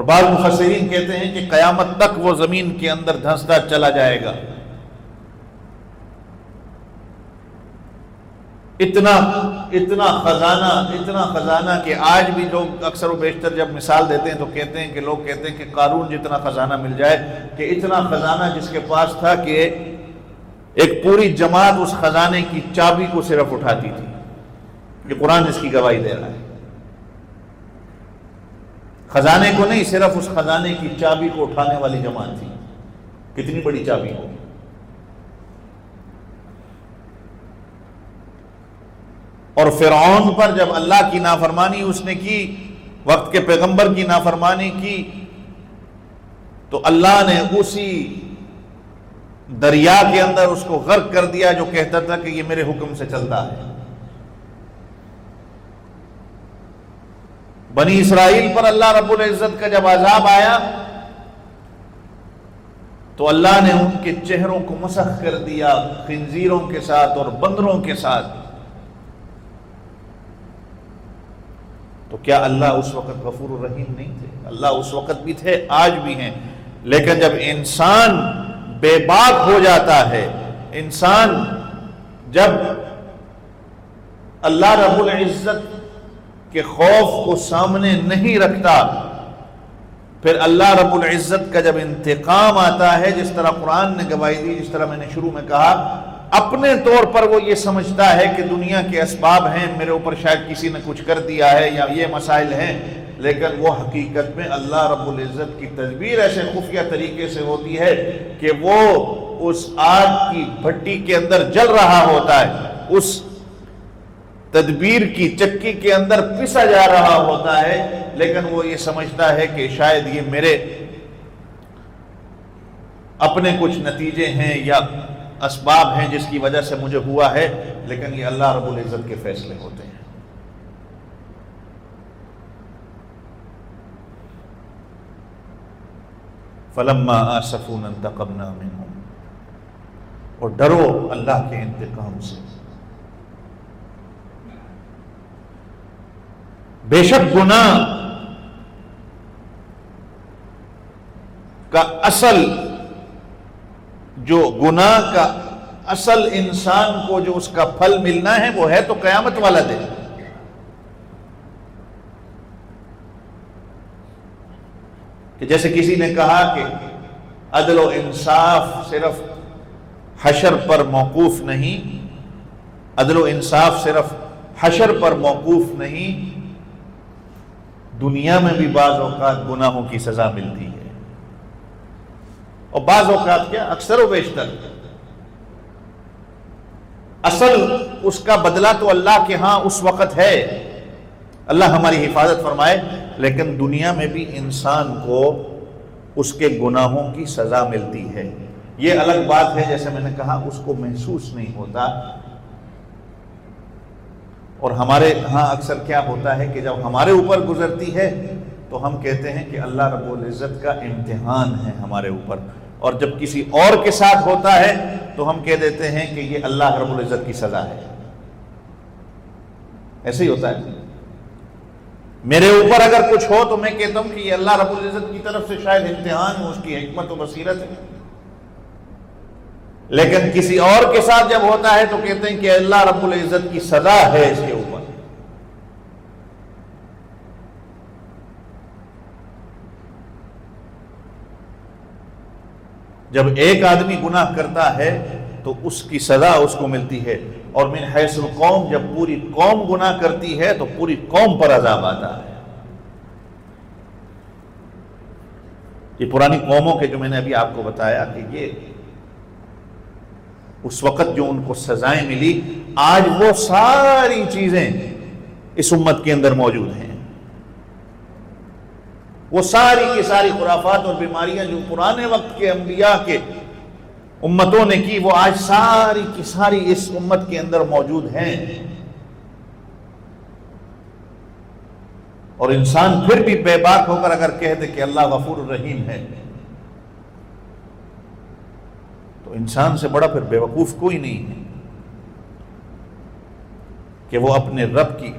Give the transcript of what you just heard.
اور بعض مفسرین کہتے ہیں کہ قیامت تک وہ زمین کے اندر دھنستا چلا جائے گا. اتنا خزانہ کہ آج بھی لوگ اکثر و بیشتر جب مثال دیتے ہیں تو کہتے ہیں کہ لوگ کہتے ہیں کہ قارون جتنا خزانہ مل جائے، کہ اتنا خزانہ جس کے پاس تھا کہ ایک پوری جماعت اس خزانے کی چابی کو صرف اٹھاتی تھی. یہ قرآن اس کی گواہی دے رہا ہے. خزانے کو نہیں، صرف اس خزانے کی چابی کو اٹھانے والی جماعت تھی. کتنی بڑی چابی ہو. اور فرعون پر جب اللہ کی نافرمانی اس نے کی، وقت کے پیغمبر کی نافرمانی کی، تو اللہ نے اسی دریا کے اندر اس کو غرق کر دیا جو کہتا تھا کہ یہ میرے حکم سے چلتا ہے. بنی اسرائیل پر اللہ رب العزت کا جب عذاب آیا تو اللہ نے ان کے چہروں کو مسخ کر دیا خنزیروں کے ساتھ اور بندروں کے ساتھ. تو کیا اللہ اس وقت غفور الرحیم نہیں تھے؟ اللہ اس وقت بھی تھے، آج بھی ہیں. لیکن جب انسان بے باک ہو جاتا ہے، انسان جب اللہ رب العزت کے خوف کو سامنے نہیں رکھتا، پھر اللہ رب العزت کا جب انتقام آتا ہے، جس طرح قرآن نے گواہی دی، جس طرح میں نے شروع میں کہا، اپنے طور پر وہ یہ سمجھتا ہے کہ دنیا کے اسباب ہیں، میرے اوپر شاید کسی نے کچھ کر دیا ہے یا یہ مسائل ہیں، لیکن وہ حقیقت میں اللہ رب العزت کی تدبیر ایسے خفیہ طریقے سے ہوتی ہے کہ وہ اس آگ کی بھٹی کے اندر جل رہا ہوتا ہے، اس تدبیر کی چکی کے اندر پسا جا رہا ہوتا ہے، لیکن وہ یہ سمجھتا ہے کہ شاید یہ میرے اپنے کچھ نتیجے ہیں یا اسباب ہیں جس کی وجہ سے مجھے ہوا ہے، لیکن یہ اللہ رب العزت کے فیصلے ہوتے ہیں. فَلَمَّا آسَفُونَا انتَقَمْنَا مِنْهُمْ. اور ڈرو اللہ کے انتقام سے. بے شک گناہ کا اصل جو گناہ کا اصل انسان کو جو اس کا پھل ملنا ہے وہ ہے تو قیامت والا دن. کہ جیسے کسی نے کہا کہ عدل و انصاف صرف حشر پر موقوف نہیں، عدل و انصاف صرف حشر پر موقوف نہیں، دنیا میں بھی بعض اوقات گناہوں کی سزا ملتی ہے. اور بعض اوقات کیا، اکثر و بیشتر اصل اس کا بدلہ تو اللہ کے ہاں اس وقت ہے، اللہ ہماری حفاظت فرمائے، لیکن دنیا میں بھی انسان کو اس کے گناہوں کی سزا ملتی ہے. یہ الگ بات ہے، جیسے میں نے کہا اس کو محسوس نہیں ہوتا. اور ہمارے ہاں اکثر کیا ہوتا ہے کہ جب ہمارے اوپر گزرتی ہے تو ہم کہتے ہیں کہ اللہ رب العزت کا امتحان ہے ہمارے اوپر، اور جب کسی اور کے ساتھ ہوتا ہے تو ہم کہہ دیتے ہیں کہ یہ اللہ رب العزت کی سزا ہے. ایسے ہی ہوتا ہے. میرے اوپر اگر کچھ ہو تو میں کہتا ہوں کہ یہ اللہ رب العزت کی طرف سے شاید امتحان ہو، اس کی حکمت و بصیرت ہے. لیکن کسی اور کے ساتھ جب ہوتا ہے تو کہتے ہیں کہ اللہ رب العزت کی سزا ہے اس کے اوپر. جب ایک آدمی گناہ کرتا ہے تو اس کی سزا اس کو ملتی ہے، اور من حیث القوم جب پوری قوم گناہ کرتی ہے تو پوری قوم پر عذاب آتا ہے. یہ پرانی قوموں کے جو میں نے ابھی آپ کو بتایا کہ یہ اس وقت جو ان کو سزائیں ملی، آج وہ ساری چیزیں اس امت کے اندر موجود ہیں. وہ ساری کی ساری خرافات اور بیماریاں جو پرانے وقت کے انبیاء کے امتوں نے کی، وہ آج ساری کی ساری اس امت کے اندر موجود ہیں. اور انسان پھر بھی بے باک ہو کر اگر کہہ دے کہ اللہ غفور الرحیم ہے تو انسان سے بڑا پھر بے وقوف کوئی نہیں ہے کہ وہ اپنے رب کی